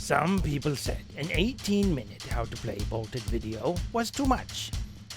Some people said an 18-minute how to play bolted video was too much.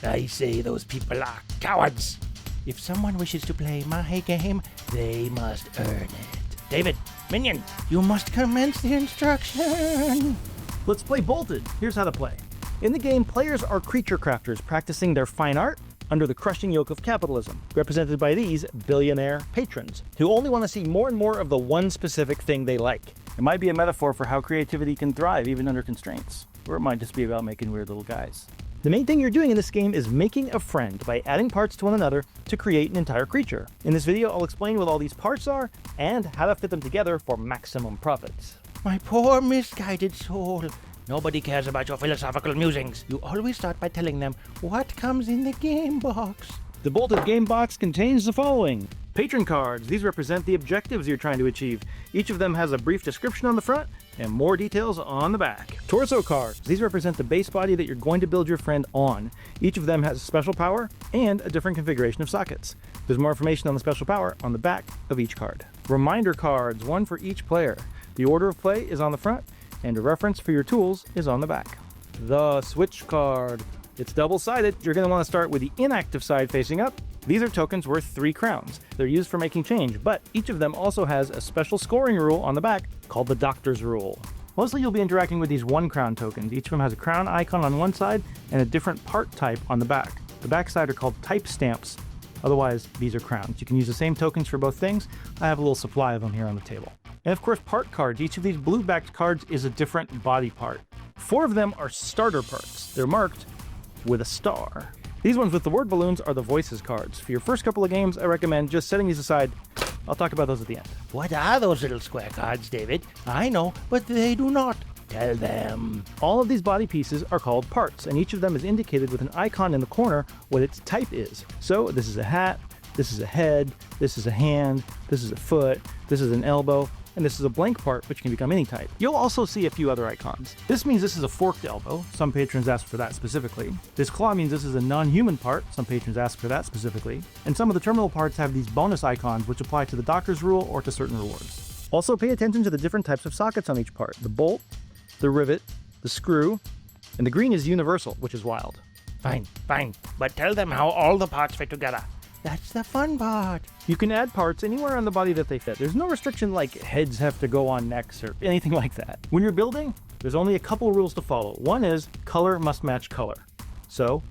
I say those people are cowards. If someone wishes to play my game, they must earn it. David, Minion, you must commence the instruction. Let's play Bolted. Here's how to play. In the game, players are creature crafters practicing their fine art under the crushing yoke of capitalism, represented by these billionaire patrons, who only want to see more and more of the one specific thing they like. It might be a metaphor for how creativity can thrive even under constraints, or it might just be about making weird little guys. The main thing you're doing in this game is making a friend by adding parts to one another to create an entire creature. In this video, I'll explain what all these parts are and how to fit them together for maximum profits. My poor misguided soul. Nobody cares about your philosophical musings. You always start by telling them what comes in the game box. The Bolted game box contains the following. Patron cards. These represent the objectives you're trying to achieve. Each of them has a brief description on the front and more details on the back. Torso cards. These represent the base body that you're going to build your friend on. Each of them has a special power and a different configuration of sockets. There's more information on the special power on the back of each card. Reminder cards, one for each player. The order of play is on the front, and a reference for your tools is on the back. The switch card. It's double-sided. You're going to want to start with the inactive side facing up. These are tokens worth 3 crowns. They're used for making change, but each of them also has a special scoring rule on the back called the Doctor's Rule. Mostly you'll be interacting with these 1 crown tokens. Each of them has a crown icon on one side and a different part type on the back. The back side are called type stamps. Otherwise, these are crowns. You can use the same tokens for both things. I have a little supply of them here on the table. And of course, part cards. Each of these blue-backed cards is a different body part. 4 of them are starter parts. They're marked with a star. These ones with the word balloons are the voices cards. For your first couple of games, I recommend just setting these aside. I'll talk about those at the end. What are those little square cards, David? I know, but they do not. Tell them. All of these body pieces are called parts, and each of them is indicated with an icon in the corner what its type is. So this is a hat, this is a head, this is a hand, this is a foot, this is an elbow, and this is a blank part, which can become any type. You'll also see a few other icons. This means this is a forked elbow. Some patrons ask for that specifically. This claw means this is a non-human part. Some patrons ask for that specifically. And some of the terminal parts have these bonus icons, which apply to the Doctor's Rule or to certain rewards. Also pay attention to the different types of sockets on each part. The bolt, the rivet, the screw, and the green is universal, which is wild. Fine, but tell them how all the parts fit together. That's the fun part. You can add parts anywhere on the body that they fit. There's no restriction like heads have to go on necks or anything like that. When you're building, there's only a couple rules to follow. One is color must match color. So,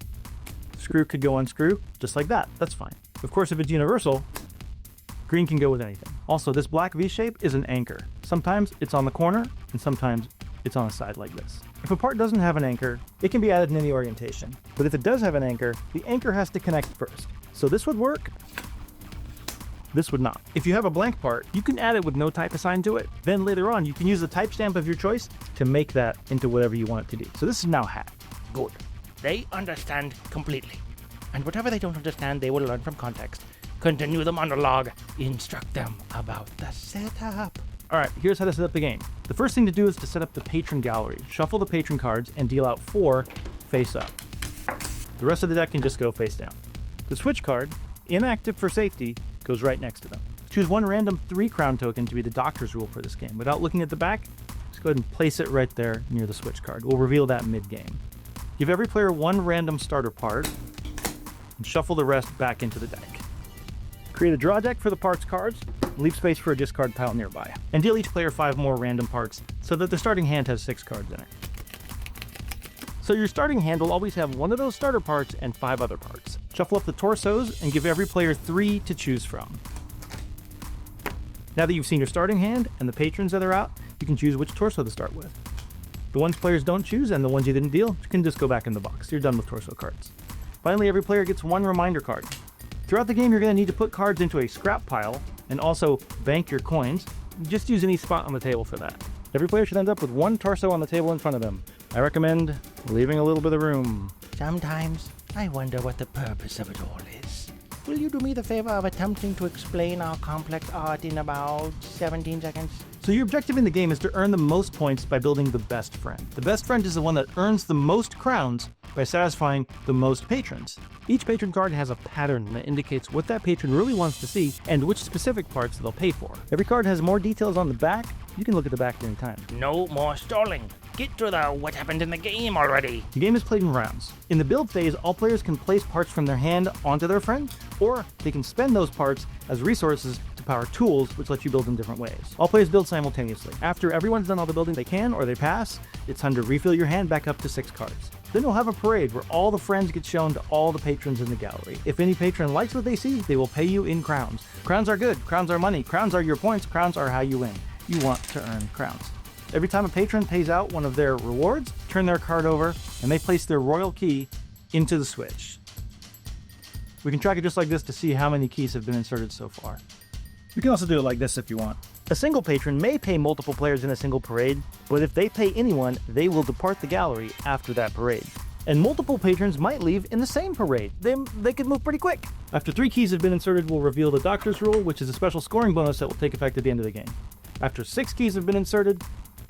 screw could go on screw, just like that. That's fine. Of course, if it's universal, green can go with anything. Also, this black V shape is an anchor. Sometimes it's on the corner, and sometimes it's on a side like this. If a part doesn't have an anchor, it can be added in any orientation. But if it does have an anchor, the anchor has to connect first. So this would work, this would not. If you have a blank part, you can add it with no type assigned to it. Then later on, you can use the type stamp of your choice to make that into whatever you want it to be. So this is now hat. Good. They understand completely. And whatever they don't understand, they will learn from context. Continue the monologue. Instruct them about the setup. Alright, here's how to set up the game. The first thing to do is to set up the patron gallery. Shuffle the patron cards and deal out 4 face up. The rest of the deck can just go face down. The switch card, inactive for safety, goes right next to them. Choose one random 3 crown token to be the Doctor's Rule for this game. Without looking at the back, just go ahead and place it right there near the switch card. We'll reveal that mid-game. Give every player 1 random starter part, and shuffle the rest back into the deck. Create a draw deck for the parts cards, leave space for a discard pile nearby. And deal each player 5 more random parts, so that the starting hand has 6 cards in it. So your starting hand will always have 1 of those starter parts and 5 other parts. Shuffle up the torsos and give every player 3 to choose from. Now that you've seen your starting hand and the patrons that are out, you can choose which torso to start with. The ones players don't choose and the ones you didn't deal, you can just go back in the box. You're done with torso cards. Finally, every player gets 1 reminder card. Throughout the game, you're going to need to put cards into a scrap pile and also bank your coins. Just use any spot on the table for that. Every player should end up with 1 torso on the table in front of them. I recommend leaving a little bit of room. Sometimes I wonder what the purpose of it all is. Will you do me the favor of attempting to explain our complex art in about 17 seconds? So your objective in the game is to earn the most points by building the best friend. The best friend is the one that earns the most crowns by satisfying the most patrons. Each patron card has a pattern that indicates what that patron really wants to see and which specific parts they'll pay for. Every card has more details on the back You can look at the back at any time. No more stalling. Get to the what happened in the game already. The game is played in rounds. In the build phase, all players can place parts from their hand onto their friend, or they can spend those parts as resources to power tools, which let you build in different ways. All players build simultaneously. After everyone's done all the building they can, or they pass, it's time to refill your hand back up to 6 cards. Then you'll have a parade where all the friends get shown to all the patrons in the gallery. If any patron likes what they see, they will pay you in crowns. Crowns are good, crowns are money, crowns are your points, crowns are how you win. You want to earn crowns. Every time a patron pays out one of their rewards, turn their card over, and they place their royal key into the switch. We can track it just like this to see how many keys have been inserted so far. You can also do it like this if you want. A single patron may pay multiple players in a single parade, but if they pay anyone, they will depart the gallery after that parade. And multiple patrons might leave in the same parade. They could move pretty quick. After 3 keys have been inserted, we'll reveal the Doctor's Rule, which is a special scoring bonus that will take effect at the end of the game. After 6 keys have been inserted,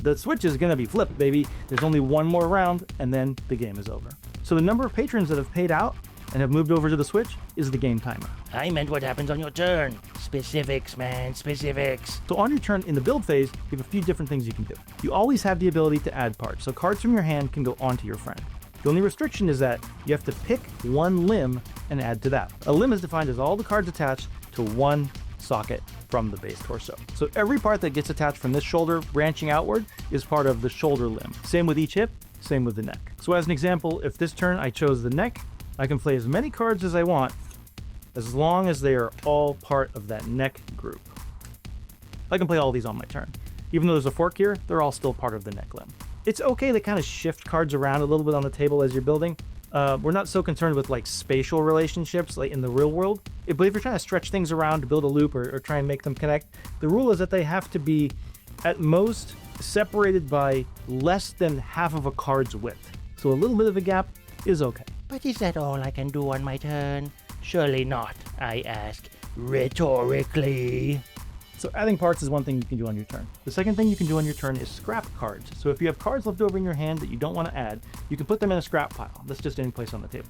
the switch is gonna be flipped, baby. There's only one more round, and then the game is over. So the number of patrons that have paid out and have moved over to the switch is the game timer. I meant what happens on your turn. Specifics, man, specifics. So on your turn in the build phase, you have a few different things you can do. You always have the ability to add parts, so cards from your hand can go onto your friend. The only restriction is that you have to pick one limb and add to that. A limb is defined as all the cards attached to one socket from the base torso. So every part that gets attached from this shoulder branching outward is part of the shoulder limb. Same with each hip, same with the neck. So as an example, if this turn I chose the neck, I can play as many cards as I want as long as they are all part of that neck group. I can play all these on my turn. Even though there's a fork here, they're all still part of the neck limb. It's okay to kind of shift cards around a little bit on the table as you're building. We're not so concerned with like spatial relationships like in the real world. But if you're trying to stretch things around to build a loop or try and make them connect, the rule is that they have to be at most separated by less than half of a card's width. So a little bit of a gap is okay. But is that all I can do on my turn? Surely not, I ask, rhetorically. So adding parts is one thing you can do on your turn. The second thing you can do on your turn is scrap cards. So if you have cards left over in your hand that you don't want to add, you can put them in a scrap pile. That's just any place on the table.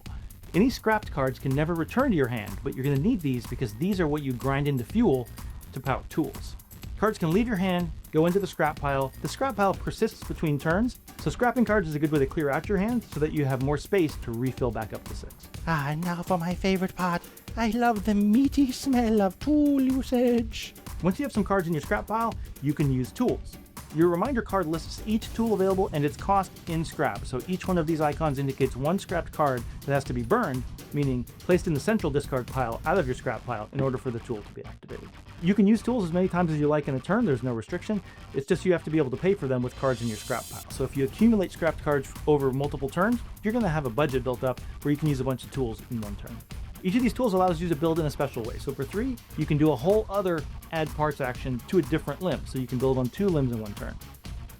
Any scrapped cards can never return to your hand, but you're going to need these because these are what you grind into fuel to power tools. Cards can leave your hand, go into the scrap pile. The scrap pile persists between turns, so scrapping cards is a good way to clear out your hand so that you have more space to refill back up to 6. Ah, now for my favorite part. I love the meaty smell of tool usage. Once you have some cards in your scrap pile, you can use tools. Your reminder card lists each tool available and its cost in scrap. So each one of these icons indicates one scrapped card that has to be burned, meaning placed in the central discard pile out of your scrap pile in order for the tool to be activated. You can use tools as many times as you like in a turn. There's no restriction. It's just you have to be able to pay for them with cards in your scrap pile. So if you accumulate scrapped cards over multiple turns, you're going to have a budget built up where you can use a bunch of tools in one turn. Each of these tools allows you to build in a special way. So for 3, you can do a whole other add parts action to a different limb. So you can build on 2 limbs in one turn.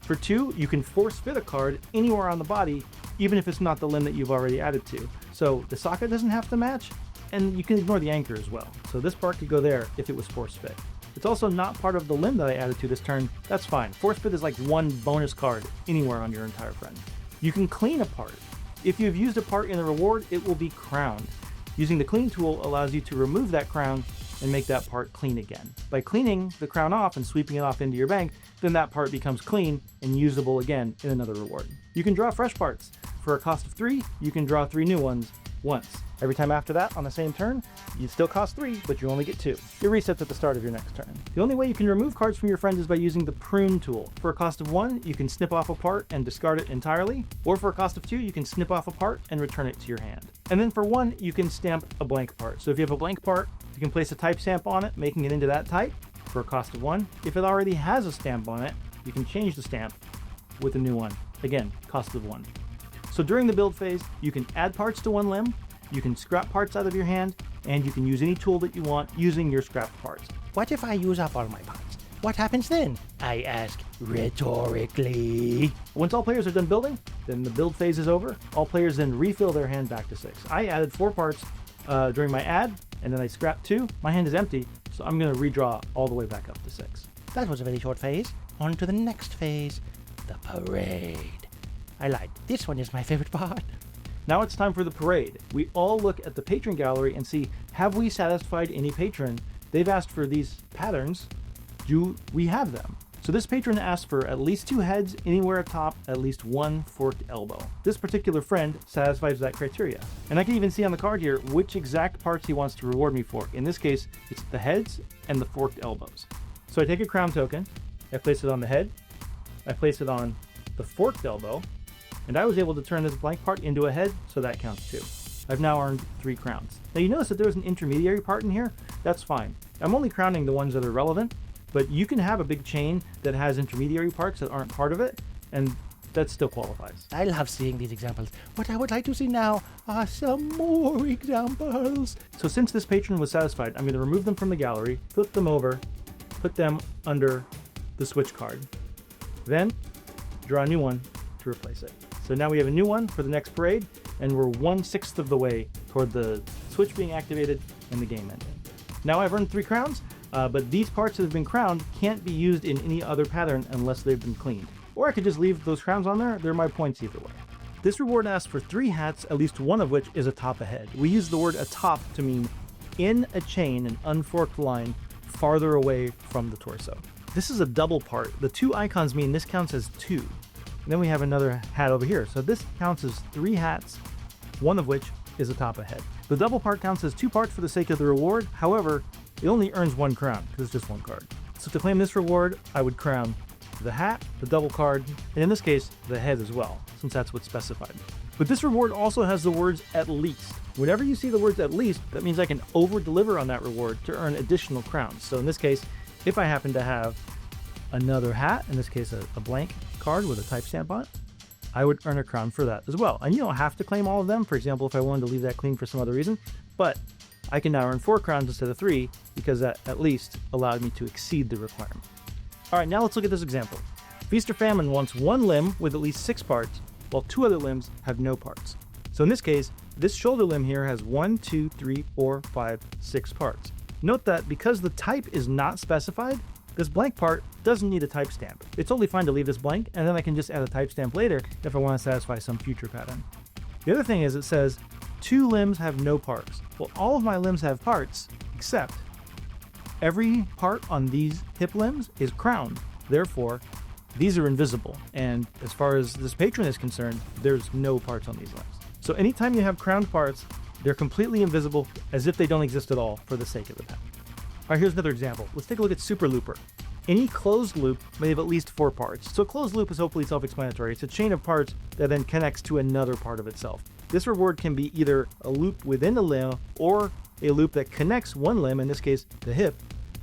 For 2, you can force fit a card anywhere on the body, even if it's not the limb that you've already added to. So the socket doesn't have to match, and you can ignore the anchor as well. So this part could go there if it was force fit. It's also not part of the limb that I added to this turn. That's fine. Force fit is like one bonus card anywhere on your entire friend. You can clean a part. If you've used a part in the reward, it will be crowned. Using the clean tool allows you to remove that crown and make that part clean again. By cleaning the crown off and sweeping it off into your bank, then that part becomes clean and usable again in another reward. You can draw fresh parts. For a cost of 3, you can draw 3 new ones once. Every time after that, on the same turn, you still cost 3, but you only get 2. It resets at the start of your next turn. The only way you can remove cards from your friend is by using the prune tool. For a cost of 1, you can snip off a part and discard it entirely, or for a cost of 2, you can snip off a part and return it to your hand. And then for 1, you can stamp a blank part. So if you have a blank part, you can place a type stamp on it, making it into that type, for a cost of 1. If it already has a stamp on it, you can change the stamp with a new one. Again, cost of 1. So during the build phase, you can add parts to one limb, you can scrap parts out of your hand, and you can use any tool that you want using your scrapped parts. What if I use up all my parts? What happens then? I ask rhetorically. Once all players are done building, then the build phase is over. All players then refill their hand back to 6. I added 4 parts during my add, and then I scrapped 2. My hand is empty, so I'm going to redraw all the way back up to 6. That was a very short phase. On to the next phase, the parade. I lied. This one is my favorite part. Now it's time for the parade. We all look at the patron gallery and see, have we satisfied any patron? They've asked for these patterns. Do we have them? So this patron asked for at least 2 heads, anywhere atop at least 1 forked elbow. This particular friend satisfies that criteria. And I can even see on the card here which exact parts he wants to reward me for. In this case, it's the heads and the forked elbows. So I take a crown token, I place it on the head, I place it on the forked elbow, and I was able to turn this blank part into a head, so that counts too. I've now earned 3 crowns. Now you notice that there's an intermediary part in here. That's fine. I'm only crowning the ones that are relevant, but you can have a big chain that has intermediary parts that aren't part of it, and that still qualifies. I love seeing these examples. What I would like to see now are some more examples. So since this patron was satisfied, I'm going to remove them from the gallery, flip them over, put them under the switch card. Then draw a new one to replace it. So now we have a new one for the next parade, and we're 1/6 of the way toward the switch being activated and the game ending. Now I've earned 3 crowns, but these parts that have been crowned can't be used in any other pattern unless they've been cleaned. Or I could just leave those crowns on there. They're my points either way. This reward asks for 3 hats, at least one of which is atop a head. We use the word atop to mean in a chain, an unforked line, farther away from the torso. This is a double part. The 2 icons mean this counts as 2. And then we have another hat over here. So this counts as 3 hats, one of which is atop a head. The double part counts as 2 parts for the sake of the reward. However, it only earns 1 crown because it's just 1 card. So to claim this reward, I would crown the hat, the double card, and in this case, the head as well, since that's what's specified. But this reward also has the words at least. Whenever you see the words at least, that means I can over-deliver on that reward to earn additional crowns. So in this case, if I happen to have another hat, in this case a blank card with a type stamp on it, I would earn a crown for that as well. And you don't have to claim all of them, for example, if I wanted to leave that clean for some other reason, but I can now earn 4 crowns instead of 3 because that at least allowed me to exceed the requirement. Alright, now let's look at this example. Feast or Famine wants 1 limb with at least 6 parts, while 2 other limbs have no parts. So in this case, this shoulder limb here has 1, 2, 3, 4, 5, 6 parts. Note that because the type is not specified, this blank part doesn't need a type stamp. It's totally fine to leave this blank, and then I can just add a type stamp later if I want to satisfy some future pattern. The other thing is it says 2 limbs have no parts. Well, all of my limbs have parts, except every part on these hip limbs is crowned. Therefore, these are invisible. And as far as this patron is concerned, there's no parts on these limbs. So anytime you have crowned parts, they're completely invisible as if they don't exist at all for the sake of the pattern. All right, here's another example. Let's take a look at Super Looper. Any closed loop may have at least 4 parts. So a closed loop is hopefully self-explanatory. It's a chain of parts that then connects to another part of itself. This reward can be either a loop within a limb or a loop that connects one limb, in this case the hip,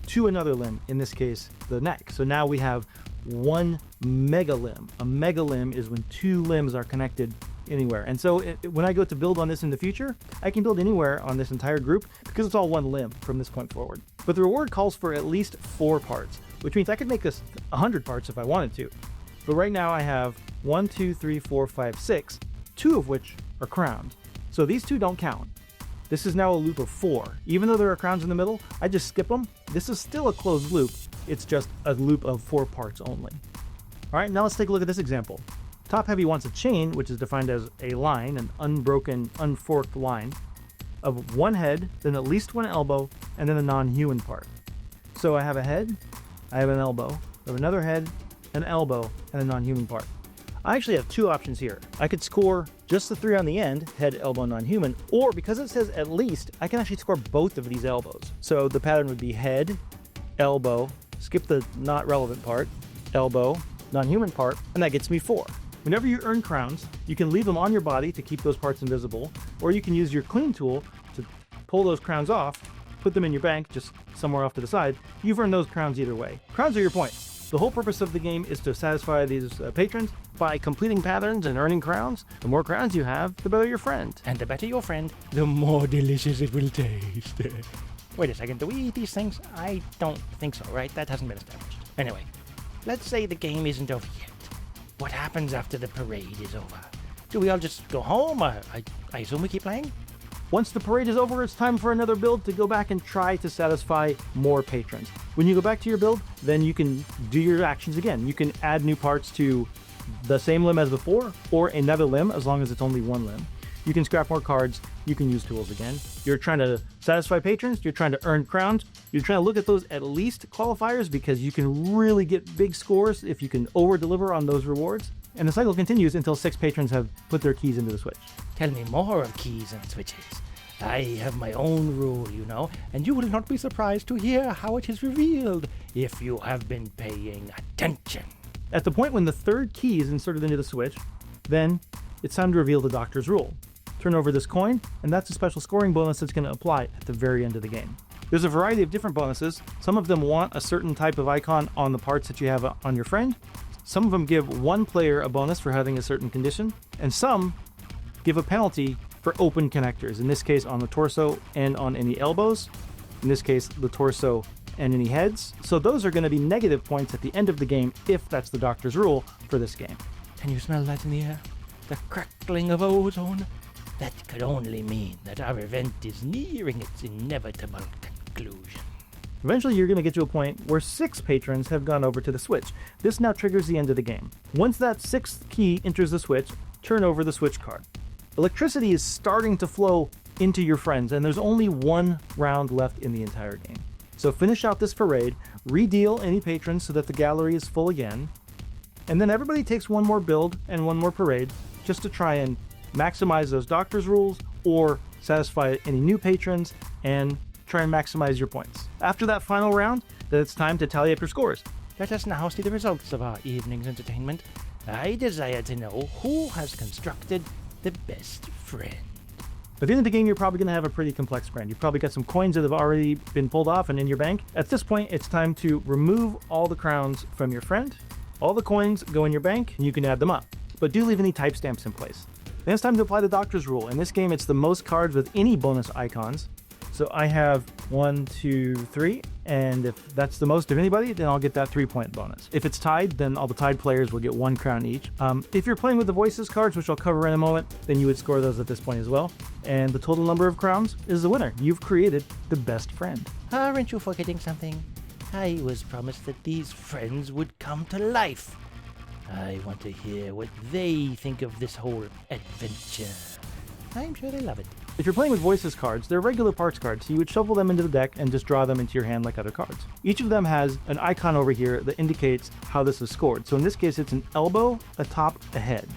to another limb, in this case the neck. So now we have 1 mega limb. A mega limb is when 2 limbs are connected anywhere. And so when I go to build on this in the future, I can build anywhere on this entire group because it's all 1 limb from this point forward. But the reward calls for at least 4 parts, which means I could make this 100 parts if I wanted to. But right now I have 1, 2, 3, 4, 5, 6, 2 of which are crowned. So these 2 don't count. This is now a loop of 4. Even though there are crowns in the middle, I just skip them. This is still a closed loop. It's just a loop of 4 parts only. All right, now let's take a look at this example. Top Heavy wants a chain, which is defined as a line, an unbroken, unforked line, of 1 head, then at least 1 elbow, and then a non-human part. So I have a head, I have an elbow, I have another head, an elbow, and a non-human part. I actually have 2 options here. I could score just the 3 on the end, head, elbow, non-human, or because it says at least, I can actually score both of these elbows. So the pattern would be head, elbow, skip the not relevant part, elbow, non-human part, and that gets me 4. Whenever you earn crowns, you can leave them on your body to keep those parts invisible, or you can use your clean tool to pull those crowns off, put them in your bank, just somewhere off to the side. You've earned those crowns either way. Crowns are your points. The whole purpose of the game is to satisfy these patrons by completing patterns and earning crowns. The more crowns you have, the better your friend. And the better your friend, the more delicious it will taste. Wait a second, do we eat these things? I don't think so, right? That hasn't been established. Anyway, let's say the game isn't over yet. What happens after the parade is over? Do we all just go home? I assume we keep playing? Once the parade is over, it's time for another build to go back and try to satisfy more patrons. When you go back to your build, then you can do your actions again. You can add new parts to the same limb as before, or another limb, as long as it's only 1 limb. You can scrap more cards, you can use tools again. You're trying to satisfy patrons, you're trying to earn crowns, you're trying to look at those at least qualifiers because you can really get big scores if you can over-deliver on those rewards. And the cycle continues until 6 patrons have put their keys into the switch. Tell me more of keys and switches. I have my own rule, you know, and you will not be surprised to hear how it is revealed if you have been paying attention. At the point when the 3rd key is inserted into the switch, then it's time to reveal the Doctor's rule. Turn over this coin, and that's a special scoring bonus that's going to apply at the very end of the game. There's a variety of different bonuses. Some of them want a certain type of icon on the parts that you have on your friend. Some of them give one player a bonus for having a certain condition, and some give a penalty for open connectors, in this case on the torso and on any elbows, in this case the torso and any heads. So those are going to be negative points at the end of the game if that's the Doctor's rule for this game. Can you smell that in the air? The crackling of ozone? That could only mean that our event is nearing its inevitable conclusion. Eventually you're going to get to a point where 6 patrons have gone over to the switch. This now triggers the end of the game. Once that 6th key enters the switch, turn over the switch card. Electricity is starting to flow into your friends, and there's only 1 round left in the entire game. So finish out this parade, redeal any patrons so that the gallery is full again, and then everybody takes 1 more build and 1 more parade just to try and maximize those Doctor's rules or satisfy any new patrons and try and maximize your points. After that final round, then it's time to tally up your scores. Let us now see the results of our evening's entertainment. I desire to know who has constructed the best friend. By the end of the game, you're probably going to have a pretty complex friend. You've probably got some coins that have already been pulled off and in your bank. At this point, it's time to remove all the crowns from your friend. All the coins go in your bank, and you can add them up. But do leave any type stamps in place. Then it's time to apply the Doctor's rule. In this game, it's the most cards with any bonus icons. So I have 1, 2, 3, and if that's the most of anybody, then I'll get that 3-point bonus. If it's tied, then all the tied players will get 1 crown each. If you're playing with the voices cards, which I'll cover in a moment, then you would score those at this point as well. And the total number of crowns is the winner. You've created the best friend. Aren't you forgetting something? I was promised that these friends would come to life. I want to hear what they think of this whole adventure. I'm sure they love it. If you're playing with voices cards, they're regular parts cards, so you would shuffle them into the deck and just draw them into your hand like other cards. Each of them has an icon over here that indicates how this is scored. So in this case, it's an elbow, a top, a head.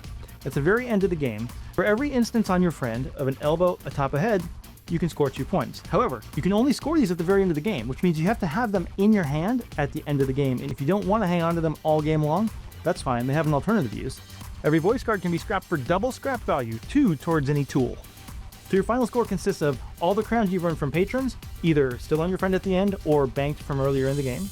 At the very end of the game, for every instance on your friend of an elbow, a top, a head, you can score 2 points. However, you can only score these at the very end of the game, which means you have to have them in your hand at the end of the game. And if you don't want to hang on to them all game long, that's fine. They have an alternative use. Every voice card can be scrapped for double scrap value, 2 towards any tool. So your final score consists of all the crowns you've earned from patrons, either still on your friend at the end or banked from earlier in the game,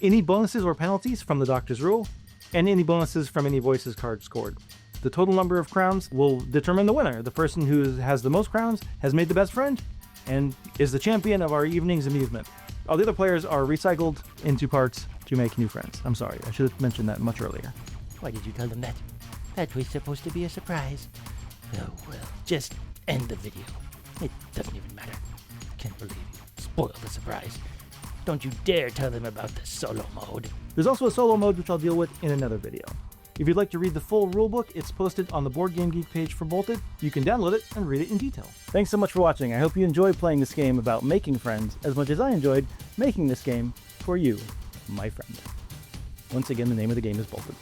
any bonuses or penalties from the Doctor's rule, and any bonuses from any voices card scored. The total number of crowns will determine the winner. The person who has the most crowns has made the best friend and is the champion of our evening's amusement. All the other players are recycled into parts to make new friends. I'm sorry, I should have mentioned that much earlier. Why did you tell them that? That was supposed to be a surprise. Oh well, just end the video. It doesn't even matter. Can't believe you spoiled the surprise. Don't you dare tell them about the solo mode. There's also a solo mode which I'll deal with in another video. If you'd like to read the full rulebook, it's posted on the Board Game Geek page for Bolted. You can download it and read it in detail. Thanks so much for watching. I hope you enjoyed playing this game about making friends as much as I enjoyed making this game for you, my friend. Once again, the name of the game is Bolted.